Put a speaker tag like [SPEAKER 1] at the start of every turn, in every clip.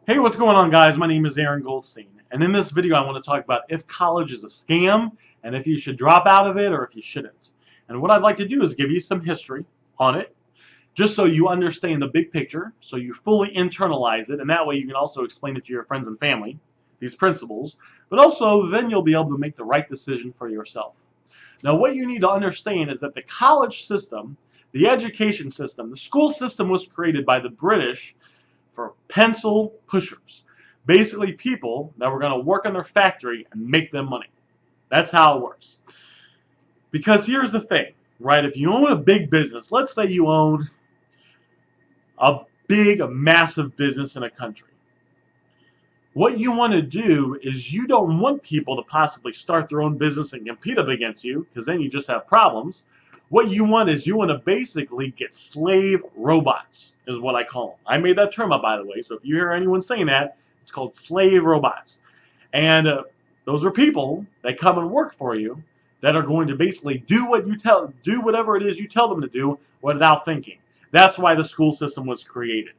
[SPEAKER 1] Hey, what's going on, guys? My name is Goldsten, and in this video I want to talk about if college is a scam and if you should drop out of it or if you shouldn't. And what I'd like to do is give you some history on it, just so you understand the big picture, so you fully internalize it, and that way you can also explain it to your friends and family, these principles, but also then you'll be able to make the right decision for yourself. Now, what you need to understand is that the college system, the education system, the school system was created by the British for pencil pushers. Basically people that were going to work in their factory and make them money. That's how it works. Because here's the thing, right? If you own a big business, let's say you own a massive business in a country. What you want to do is you don't want people to possibly start their own business and compete up against you, because then you just have problems. What you want is you want to basically get slave robots, is what I call them. I made that term up, by the way, so if you hear anyone saying that, it's called slave robots. And those are people that come and work for you that are going to basically do whatever it is you tell them to do without thinking. That's why the school system was created.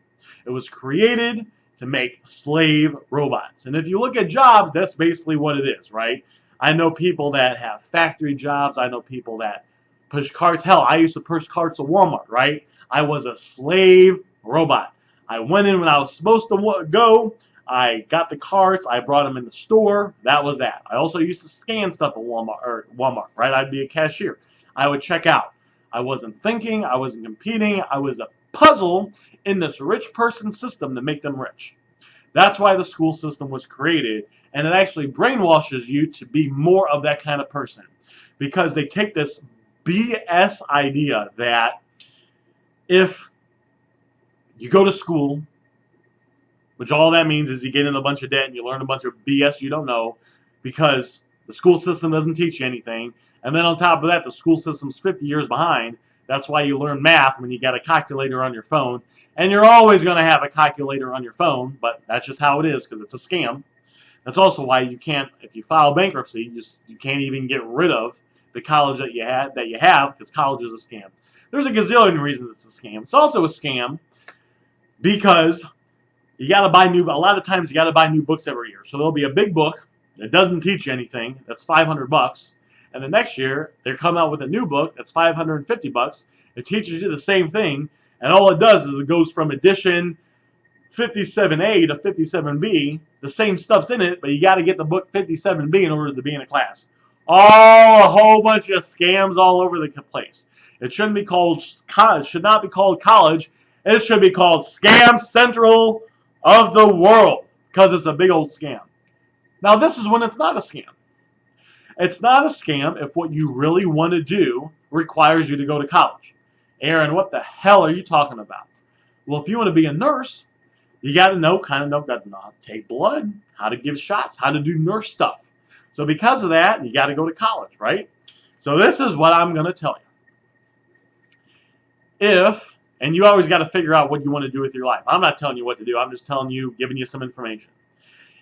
[SPEAKER 1] It was created to make slave robots. And if you look at jobs, that's basically what it is, right? I know people that have factory jobs. I know people that push carts. Hell, I used to push carts at Walmart, right? I was a slave robot. I went in when I was supposed to go. I got the carts. I brought them in the store. That was that. I also used to scan stuff at Walmart, right? I'd be a cashier. I would check out. I wasn't thinking. I wasn't competing. I was a puzzle in this rich person system to make them rich. That's why the school system was created, and it actually brainwashes you to be more of that kind of person, because they take this BS idea that if you go to school, which all that means is you get in a bunch of debt and you learn a bunch of BS you don't know, because the school system doesn't teach you anything, and then on top of that, the school system's 50 years behind. That's why you learn math when you got a calculator on your phone, and you're always going to have a calculator on your phone, but that's just how it is because it's a scam. That's also why you can't, if you file bankruptcy, you can't even get rid of the college that you have because college is a scam. There's a gazillion reasons it's a scam. It's also a scam because you got to buy a lot of times you got to buy new books every year. So there'll be a big book that doesn't teach you anything. That's $500. And the next year, they come out with a new book that's $550. It teaches you the same thing, and all it does is it goes from edition 57A to 57B. The same stuff's in it, but you got to get the book 57B in order to be in a class. A whole bunch of scams all over the place. It shouldn't be called college. Should not be called college. It should be called Scam Central of the World, because it's a big old scam. Now, this is when it's not a scam. It's not a scam if what you really want to do requires you to go to college. Aaron, what the hell are you talking about? Well, if you want to be a nurse, you got to know how to take blood, how to give shots, how to do nurse stuff. So because of that, you got to go to college, right? So this is what I'm going to tell you. And you always got to figure out what you want to do with your life. I'm not telling you what to do. I'm just telling you, giving you some information.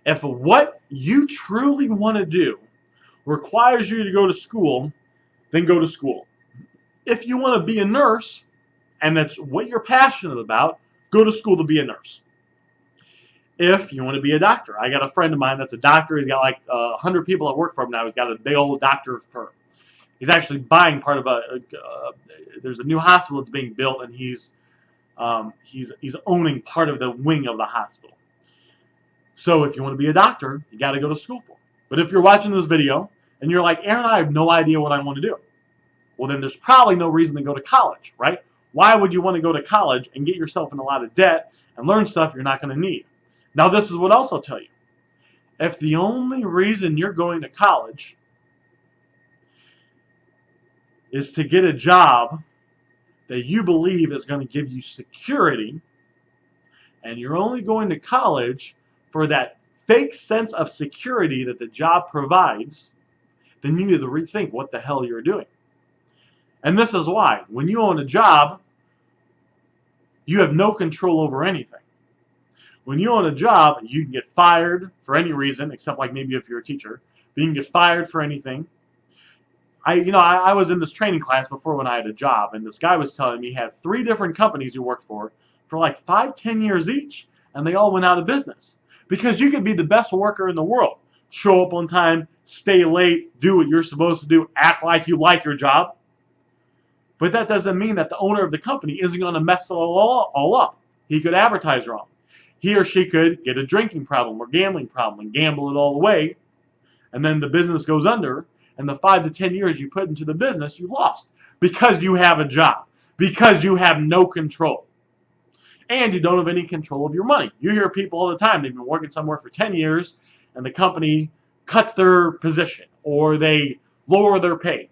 [SPEAKER 1] If what you truly want to do requires you to go to school, then go to school. If you want to be a nurse, and that's what you're passionate about, go to school to be a nurse. If you want to be a doctor, I got a friend of mine that's a doctor. He's got like 100 people that work for him now. He's got a big old doctor firm. He's actually buying part of there's a new hospital that's being built, and he's owning part of the wing of the hospital. So if you want to be a doctor, you got to go to school for it. But if you're watching this video and you're like, Aaron, I have no idea what I want to do, well, then there's probably no reason to go to college, right? Why would you want to go to college and get yourself in a lot of debt and learn stuff you're not going to need? Now, this is what else I'll tell you. If the only reason you're going to college is to get a job that you believe is going to give you security, and you're only going to college for that fake sense of security that the job provides, then you need to rethink what the hell you're doing. And this is why. When you own a job, you have no control over anything. When you own a job, you can get fired for any reason, except like maybe if you're a teacher. But you can get fired for anything. I was in this training class before when I had a job, and this guy was telling me he had 3 different companies he worked for like 5-10 years each. and they all went out of business. Because you could be the best worker in the world. Show up on time, stay late, do what you're supposed to do, act like you like your job. But that doesn't mean that the owner of the company isn't going to mess it all up. He could advertise wrong. He or she could get a drinking problem or gambling problem and gamble it all away. And then the business goes under, and the 5 to 10 years you put into the business, you lost. Because you have a job. Because you have no control. And you don't have any control of your money. You hear people all the time, they've been working somewhere for 10 years, and the company cuts their position, or they lower their pay.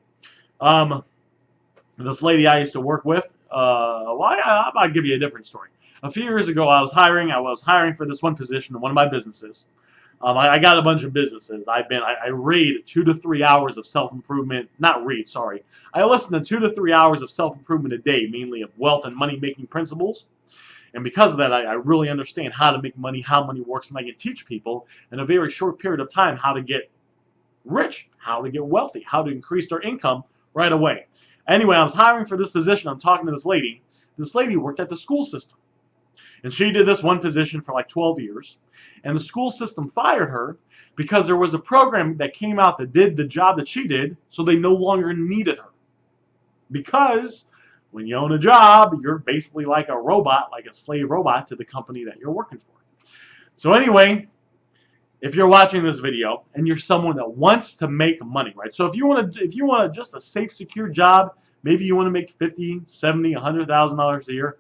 [SPEAKER 1] This lady I used to work with, I'll give you a different story. A few years ago, I was hiring for this one position in one of my businesses. I got a bunch of businesses. I read 2 to 3 hours of self-improvement. I listen to 2 to 3 hours of self-improvement a day, mainly of wealth and money-making principles. And because of that, I really understand how to make money, how money works, and I can teach people in a very short period of time how to get rich, how to get wealthy, how to increase their income right away. Anyway, I was hiring for this position. I'm talking to this lady. This lady worked at the school system. And she did this one position for like 12 years. And the school system fired her because there was a program that came out that did the job that she did, so they no longer needed her. Because when you own a job, you're basically like a robot, like a slave robot to the company that you're working for. So anyway, if you're watching this video and you're someone that wants to make money, right? So if you want just a safe, secure job, maybe you want to make $50,000, $70,000, $100,000 a year,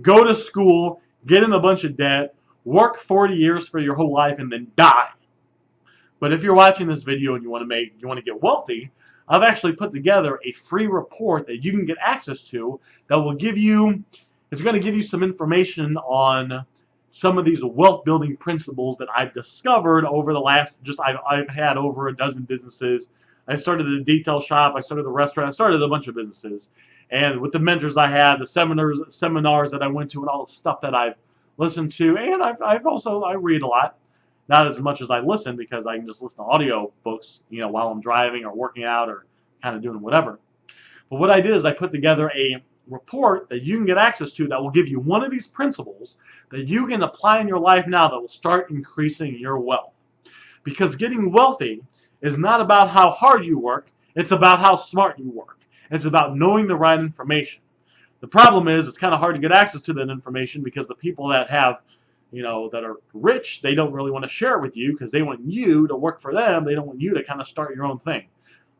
[SPEAKER 1] go to school, get in a bunch of debt, work 40 years for your whole life, and then die. But if you're watching this video and you want to get wealthy, I've actually put together a free report that you can get access to that will give you, it's going to give you some information on some of these wealth building principles that I've discovered over the last, I've had over a dozen businesses. I started the detail shop, I started the restaurant, I started a bunch of businesses. And with the mentors I had, the seminars that I went to, and all the stuff that I've listened to, and I read a lot. Not as much as I listen, because I can just listen to audio books, while I'm driving or working out or kind of doing whatever. But what I did is I put together a report that you can get access to that will give you one of these principles that you can apply in your life now that will start increasing your wealth. Because getting wealthy is not about how hard you work, it's about how smart you work. It's about knowing the right information. The problem is it's kind of hard to get access to that information because the people that have that are rich, they don't really want to share it with you because they want you to work for them. They don't want you to kind of start your own thing.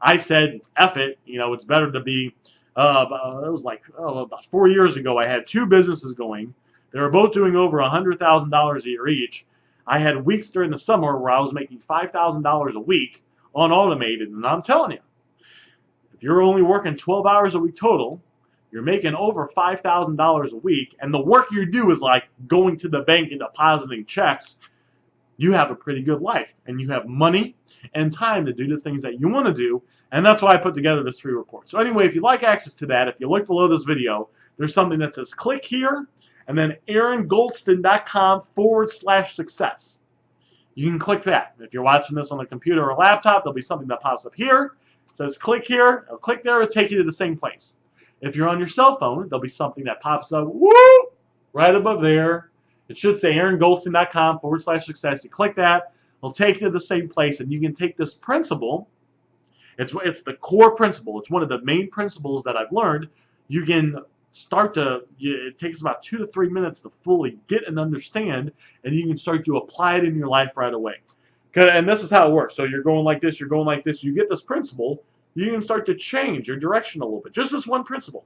[SPEAKER 1] I said, F it, it's better to be, it was like about 4 years ago, I had 2 businesses going. They were both doing over $100,000 a year each. I had weeks during the summer where I was making $5,000 a week on automated, and I'm telling you, if you're only working 12 hours a week total, you're making over $5,000 a week, and the work you do is like going to the bank and depositing checks, you have a pretty good life. And you have money and time to do the things that you want to do, and that's why I put together this free report. So anyway, if you'd like access to that, if you look below this video, there's something that says click here, and then aarongoldsten.com/success. You can click that. If you're watching this on a computer or a laptop, there'll be something that pops up here. It says click here. I'll click there, it'll take you to the same place. If you're on your cell phone, there'll be something that pops up, right above there. It should say aarongoldsten.com/success. You click that, it'll take you to the same place, and you can take this principle. It's the core principle. It's one of the main principles that I've learned. You can it takes about 2 to 3 minutes to fully get and understand, and you can start to apply it in your life right away. And this is how it works. So you're going like this, you get this principle, you can start to change your direction a little bit. Just this one principle.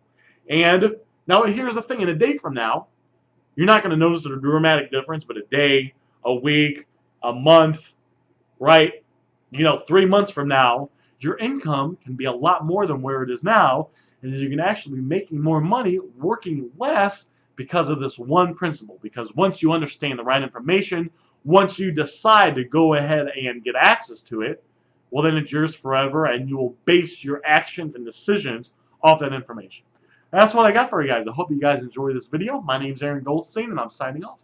[SPEAKER 1] And now here's the thing, in a day from now, you're not going to notice a dramatic difference, but a day, a week, a month, right? 3 months from now, your income can be a lot more than where it is now, and you can actually be making more money working less because of this one principle. Because once you understand the right information, once you decide to go ahead and get access to it, well, then it's yours forever, and you will base your actions and decisions off that information. That's what I got for you guys. I hope you guys enjoy this video. My name's Aaron Goldsten, and I'm signing off.